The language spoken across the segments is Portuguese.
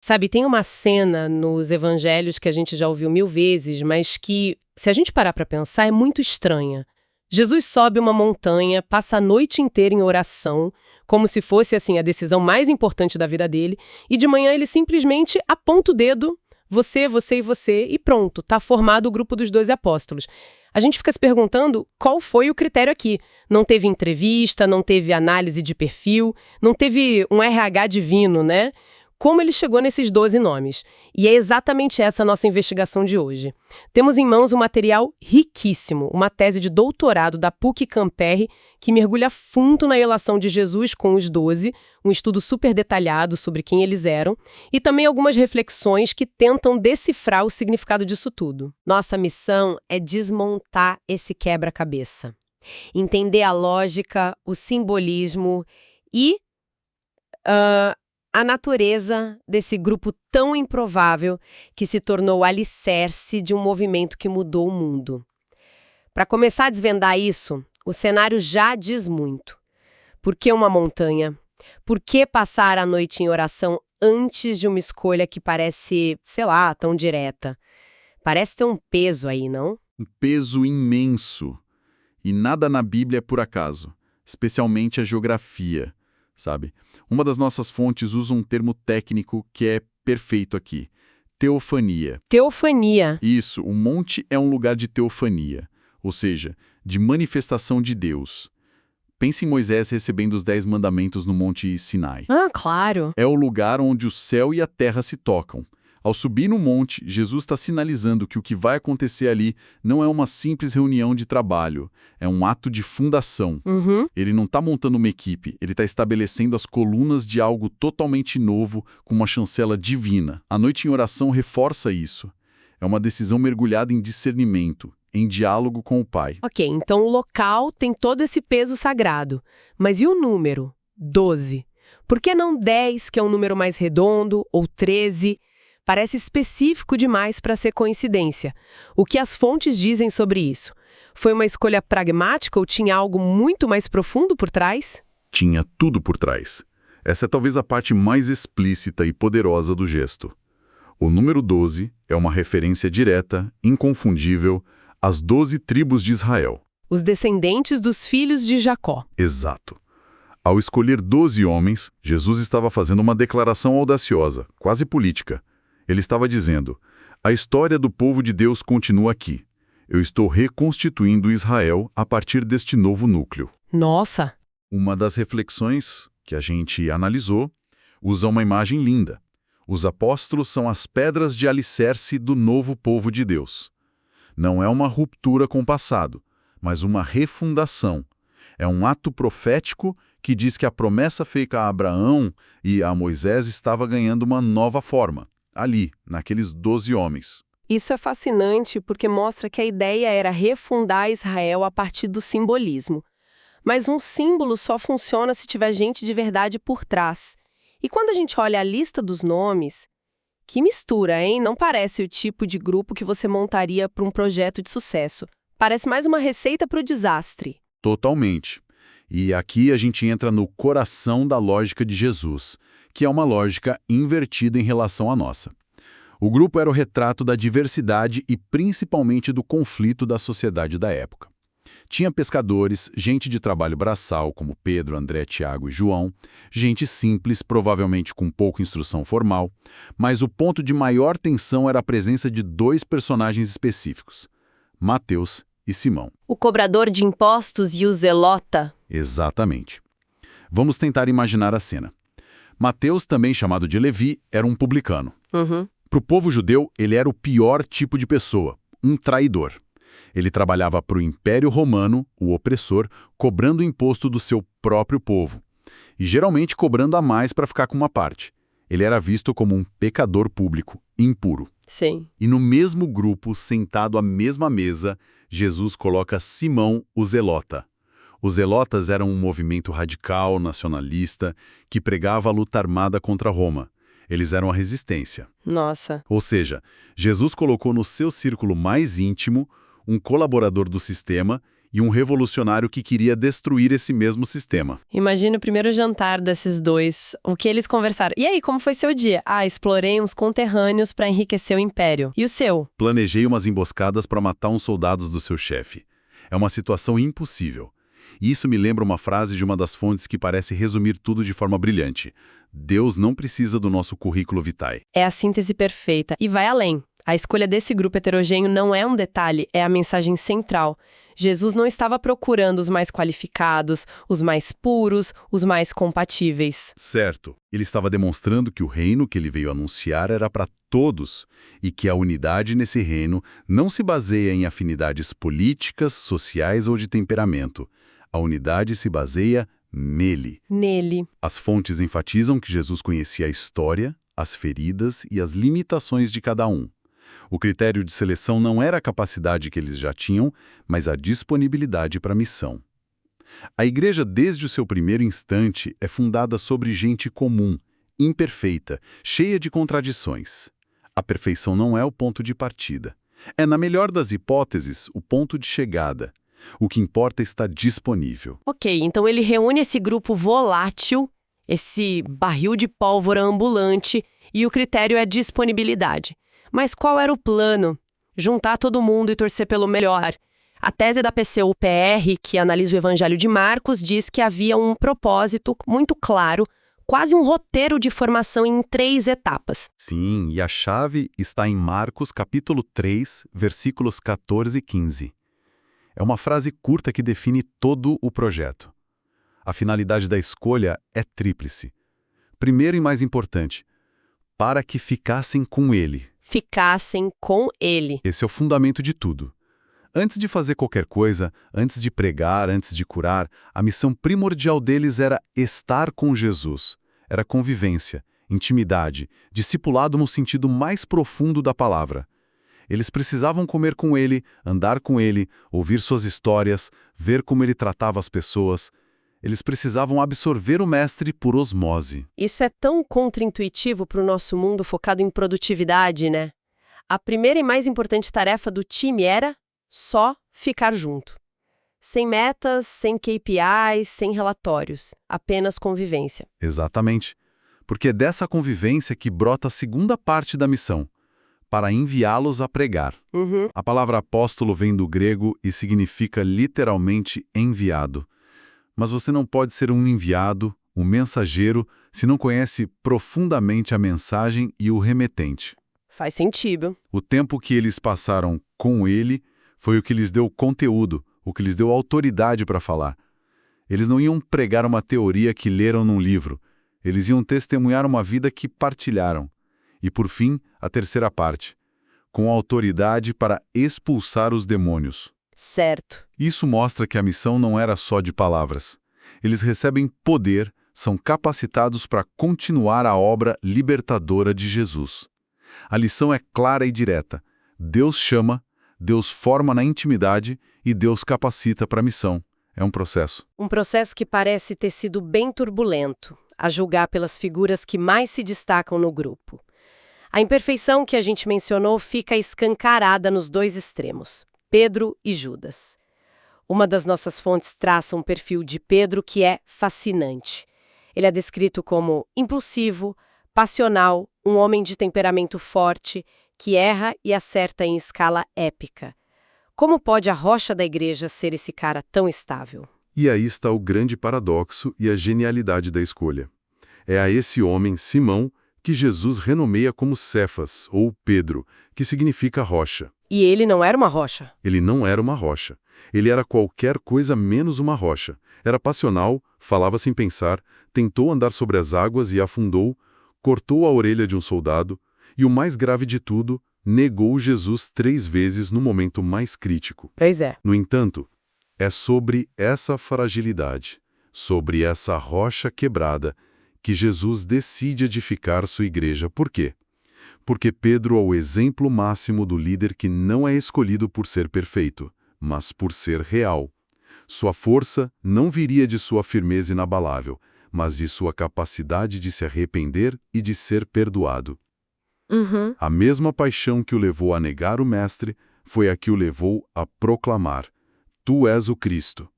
Sabe, tem uma cena nos evangelhos que a gente já ouviu mil vezes, mas que, se a gente parar para pensar, é muito estranha. Jesus sobe uma montanha, passa a noite inteira em oração, como se fosse assim a decisão mais importante da vida dele, e de manhã ele simplesmente aponta o dedo, você, você e você, e pronto, tá formado o grupo dos 12 apóstolos. A gente fica se perguntando qual foi o critério aqui. Não teve entrevista, não teve análise de perfil, não teve um RH divino, né? Como ele chegou nesses 12 nomes. E é exatamente essa a nossa investigação de hoje. Temos em mãos um material riquíssimo, uma tese de doutorado da PUC-Camperre, que mergulha fundo na relação de Jesus com os 12, um estudo super detalhado sobre quem eles eram, e também algumas reflexões que tentam decifrar o significado disso tudo. Nossa missão é desmontar esse quebra-cabeça. Entender a lógica, o simbolismo e a natureza desse grupo tão improvável que se tornou o alicerce de um movimento que mudou o mundo. Para começar a desvendar isso, o cenário já diz muito. Por que uma montanha? Por que passar a noite em oração antes de uma escolha que parece, sei lá, tão direta? Parece ter um peso aí, não? Um peso imenso. E nada na Bíblia é por acaso, especialmente a geografia. Sabe? Uma das nossas fontes usa um termo técnico que é perfeito aqui. Teofania. Teofania. Isso, o monte é um lugar de teofania, ou seja, de manifestação de Deus. Pense em Moisés recebendo os 10 mandamentos no Monte Sinai. Ah, claro. É o lugar onde o céu e a terra se tocam. Ao subir no monte, Jesus está sinalizando que o que vai acontecer ali não é uma simples reunião de trabalho, é um ato de fundação. Ele não está montando uma equipe, ele está estabelecendo as colunas de algo totalmente novo com uma chancela divina. A noite em oração reforça isso. É uma decisão mergulhada em discernimento, em diálogo com o Pai. Ok, então o local tem todo esse peso sagrado. Mas e o número? 12. Por que não 10, que é um número mais redondo, ou 13? Parece específico demais para ser coincidência. O que as fontes dizem sobre isso? Foi uma escolha pragmática ou tinha algo muito mais profundo por trás? Tinha tudo por trás. Essa é talvez a parte mais explícita e poderosa do gesto. O número 12 é uma referência direta, inconfundível, às 12 tribos de Israel. Os descendentes dos filhos de Jacó. Exato. Ao escolher 12 homens, Jesus estava fazendo uma declaração audaciosa, quase política. Ele estava dizendo, a história do povo de Deus continua aqui. Eu estou reconstituindo Israel a partir deste novo núcleo. Nossa! Uma das reflexões que a gente analisou usa uma imagem linda. Os apóstolos são as pedras de alicerce do novo povo de Deus. Não é uma ruptura com o passado, mas uma refundação. É um ato profético que diz que a promessa feita a Abraão e a Moisés estava ganhando uma nova forma. Ali, naqueles 12 homens. Isso é fascinante porque mostra que a ideia era refundar Israel a partir do simbolismo. Mas um símbolo só funciona se tiver gente de verdade por trás. E quando a gente olha a lista dos nomes, que mistura, hein? Não parece o tipo de grupo que você montaria para um projeto de sucesso. Parece mais uma receita para o desastre. Totalmente. E aqui a gente entra no coração da lógica de Jesus, que é uma lógica invertida em relação à nossa. O grupo era o retrato da diversidade e principalmente do conflito da sociedade da época. Tinha pescadores, gente de trabalho braçal, como Pedro, André, Tiago e João, gente simples, provavelmente com pouca instrução formal, mas o ponto de maior tensão era a presença de 2 personagens específicos, Mateus e Simão. O cobrador de impostos e o zelota. Exatamente. Vamos tentar imaginar a cena. Mateus, também chamado de Levi, era um publicano. Para o povo judeu, ele era o pior tipo de pessoa, um traidor. Ele trabalhava para o Império Romano, o opressor, cobrando imposto do seu próprio povo. E geralmente cobrando a mais para ficar com uma parte. Ele era visto como um pecador público, impuro. Sim. E no mesmo grupo, sentado à mesma mesa, Jesus coloca Simão, o zelota. Os zelotas eram um movimento radical, nacionalista, que pregava a luta armada contra Roma. Eles eram a resistência. Nossa. Ou seja, Jesus colocou no seu círculo mais íntimo um colaborador do sistema e um revolucionário que queria destruir esse mesmo sistema. Imagina o primeiro jantar desses dois, o que eles conversaram. E aí, como foi seu dia? Ah, explorei uns conterrâneos para enriquecer o império. E o seu? Planejei umas emboscadas para matar uns soldados do seu chefe. É uma situação impossível. E isso me lembra uma frase de uma das fontes que parece resumir tudo de forma brilhante. Deus não precisa do nosso currículo vitae. É a síntese perfeita. E vai além. A escolha desse grupo heterogêneo não é um detalhe, é a mensagem central. Jesus não estava procurando os mais qualificados, os mais puros, os mais compatíveis. Certo. Ele estava demonstrando que o reino que ele veio anunciar era para todos e que a unidade nesse reino não se baseia em afinidades políticas, sociais ou de temperamento. A unidade se baseia nele. Nele. As fontes enfatizam que Jesus conhecia a história, as feridas e as limitações de cada um. O critério de seleção não era a capacidade que eles já tinham, mas a disponibilidade para a missão. A igreja, desde o seu primeiro instante, é fundada sobre gente comum, imperfeita, cheia de contradições. A perfeição não é o ponto de partida. É, na melhor das hipóteses, o ponto de chegada. O que importa é estar disponível. Ok, então ele reúne esse grupo volátil, esse barril de pólvora ambulante, e o critério é disponibilidade. Mas qual era o plano? Juntar todo mundo e torcer pelo melhor. A tese da PCU-PR, que analisa o Evangelho de Marcos, diz que havia um propósito muito claro, quase um roteiro de formação em 3 etapas. Sim, e a chave está em Marcos capítulo 3, versículos 14 e 15. É uma frase curta que define todo o projeto. A finalidade da escolha é tríplice. Primeiro e mais importante, para que ficassem com ele. Ficassem com ele. Esse é o fundamento de tudo. Antes de fazer qualquer coisa, antes de pregar, antes de curar, a missão primordial deles era estar com Jesus. Era convivência, intimidade, discipulado no sentido mais profundo da palavra. Eles precisavam comer com ele, andar com ele, ouvir suas histórias, ver como ele tratava as pessoas. Eles precisavam absorver o mestre por osmose. Isso é tão contraintuitivo para o nosso mundo focado em produtividade, né? A primeira e mais importante tarefa do time era só ficar junto. Sem metas, sem KPIs, sem relatórios. Apenas convivência. Exatamente. Porque é dessa convivência que brota a segunda parte da missão, para enviá-los a pregar. A palavra apóstolo vem do grego e significa literalmente enviado. Mas você não pode ser um enviado, um mensageiro, se não conhece profundamente a mensagem e o remetente. Faz sentido. O tempo que eles passaram com ele foi o que lhes deu conteúdo, o que lhes deu autoridade para falar. Eles não iam pregar uma teoria que leram num livro. Eles iam testemunhar uma vida que partilharam. E, por fim, a terceira parte, com autoridade para expulsar os demônios. Certo. Isso mostra que a missão não era só de palavras. Eles recebem poder, são capacitados para continuar a obra libertadora de Jesus. A lição é clara e direta. Deus chama, Deus forma na intimidade e Deus capacita para a missão. É um processo. Um processo que parece ter sido bem turbulento, a julgar pelas figuras que mais se destacam no grupo. A imperfeição que a gente mencionou fica escancarada nos 2 extremos, Pedro e Judas. Uma das nossas fontes traça um perfil de Pedro que é fascinante. Ele é descrito como impulsivo, passional, um homem de temperamento forte, que erra e acerta em escala épica. Como pode a rocha da igreja ser esse cara tão estável? E aí está o grande paradoxo e a genialidade da escolha. É a esse homem, Simão, que Jesus renomeia como Cefas, ou Pedro, que significa rocha. E ele não era uma rocha. Ele não era uma rocha. Ele era qualquer coisa menos uma rocha. Era passional, falava sem pensar, tentou andar sobre as águas e afundou, cortou a orelha de um soldado e, o mais grave de tudo, negou Jesus 3 vezes no momento mais crítico. Pois é. No entanto, é sobre essa fragilidade, sobre essa rocha quebrada, que Jesus decide edificar sua igreja. Por quê? Porque Pedro é o exemplo máximo do líder que não é escolhido por ser perfeito, mas por ser real. Sua força não viria de sua firmeza inabalável, mas de sua capacidade de se arrepender e de ser perdoado. A mesma paixão que o levou a negar o Mestre foi a que o levou a proclamar: Tu és o Cristo.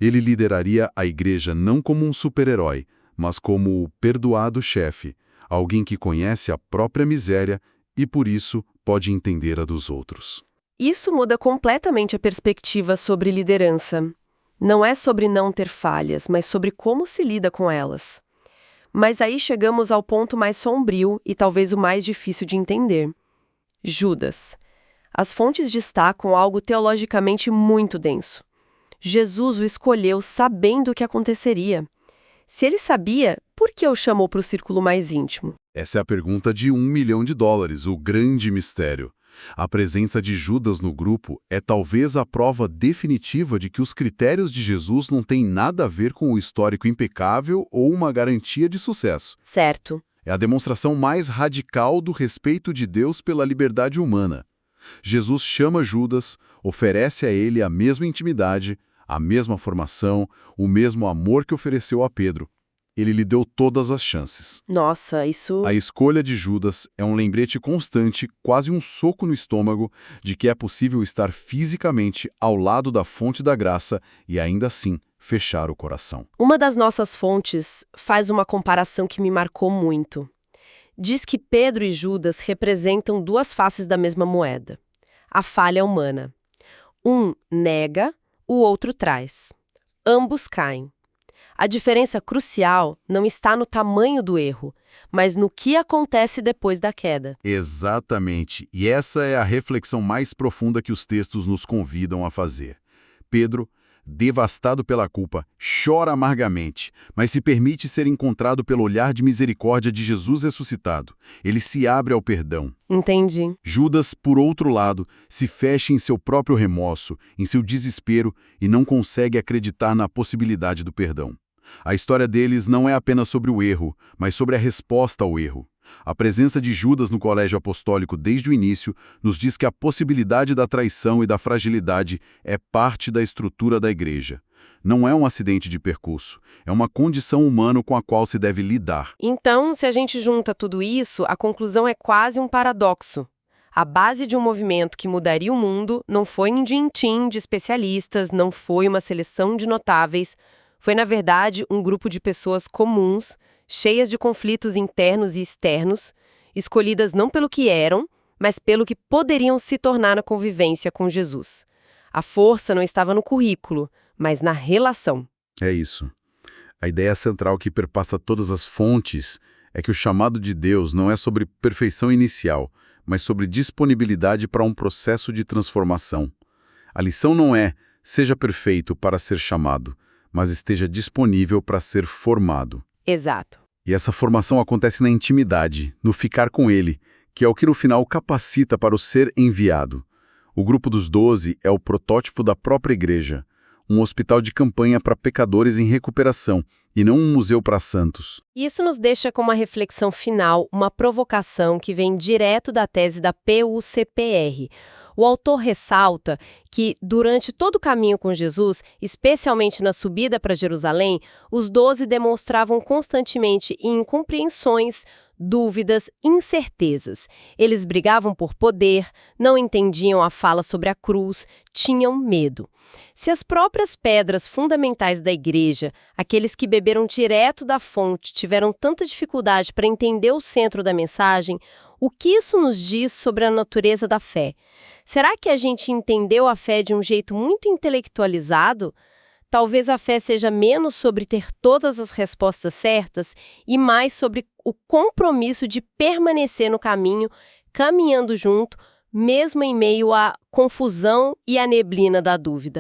Ele lideraria a igreja não como um super-herói, mas como o perdoado chefe, alguém que conhece a própria miséria e, por isso, pode entender a dos outros. Isso muda completamente a perspectiva sobre liderança. Não é sobre não ter falhas, mas sobre como se lida com elas. Mas aí chegamos ao ponto mais sombrio e talvez o mais difícil de entender. Judas. As fontes destacam algo teologicamente muito denso. Jesus o escolheu sabendo o que aconteceria. Se ele sabia, por que o chamou para o círculo mais íntimo? Essa é a pergunta de $1 milhão, o grande mistério. A presença de Judas no grupo é talvez a prova definitiva de que os critérios de Jesus não têm nada a ver com o histórico impecável ou uma garantia de sucesso. Certo. É a demonstração mais radical do respeito de Deus pela liberdade humana. Jesus chama Judas, oferece a ele a mesma intimidade, a mesma formação, o mesmo amor que ofereceu a Pedro. Ele lhe deu todas as chances. Nossa, isso... A escolha de Judas é um lembrete constante, quase um soco no estômago, de que é possível estar fisicamente ao lado da fonte da graça e ainda assim fechar o coração. Uma das nossas fontes faz uma comparação que me marcou muito. Diz que Pedro e Judas representam duas faces da mesma moeda. A falha humana. Um nega, o outro traz. Ambos caem. A diferença crucial não está no tamanho do erro, mas no que acontece depois da queda. Exatamente. E essa é a reflexão mais profunda que os textos nos convidam a fazer. Pedro, devastado pela culpa, chora amargamente, mas se permite ser encontrado pelo olhar de misericórdia de Jesus ressuscitado. Ele se abre ao perdão. Entendi. Judas, por outro lado, se fecha em seu próprio remorso, em seu desespero e não consegue acreditar na possibilidade do perdão. A história deles não é apenas sobre o erro, mas sobre a resposta ao erro. A presença de Judas no colégio apostólico desde o início nos diz que a possibilidade da traição e da fragilidade é parte da estrutura da igreja. Não é um acidente de percurso, é uma condição humana com a qual se deve lidar. Então, se a gente junta tudo isso, a conclusão é quase um paradoxo. A base de um movimento que mudaria o mundo não foi um din-din de especialistas, não foi uma seleção de notáveis, foi, na verdade, um grupo de pessoas comuns, cheias de conflitos internos e externos, escolhidas não pelo que eram, mas pelo que poderiam se tornar na convivência com Jesus. A força não estava no currículo, mas na relação. É isso. A ideia central que perpassa todas as fontes é que o chamado de Deus não é sobre perfeição inicial, mas sobre disponibilidade para um processo de transformação. A lição não é seja perfeito para ser chamado, mas esteja disponível para ser formado. Exato. E essa formação acontece na intimidade, no ficar com Ele, que é o que no final capacita para o ser enviado. O grupo dos 12 é o protótipo da própria igreja, um hospital de campanha para pecadores em recuperação, e não um museu para santos. Isso nos deixa com uma reflexão final, uma provocação que vem direto da tese da PUCPR. O autor ressalta que, durante todo o caminho com Jesus, especialmente na subida para Jerusalém, os 12 demonstravam constantemente incompreensões, dúvidas, incertezas. Eles brigavam por poder, não entendiam a fala sobre a cruz, tinham medo. Se as próprias pedras fundamentais da igreja, aqueles que beberam direto da fonte, tiveram tanta dificuldade para entender o centro da mensagem, o que isso nos diz sobre a natureza da fé? Será que a gente entendeu a fé de um jeito muito intelectualizado? Talvez a fé seja menos sobre ter todas as respostas certas e mais sobre o compromisso de permanecer no caminho, caminhando junto, mesmo em meio à confusão e à neblina da dúvida.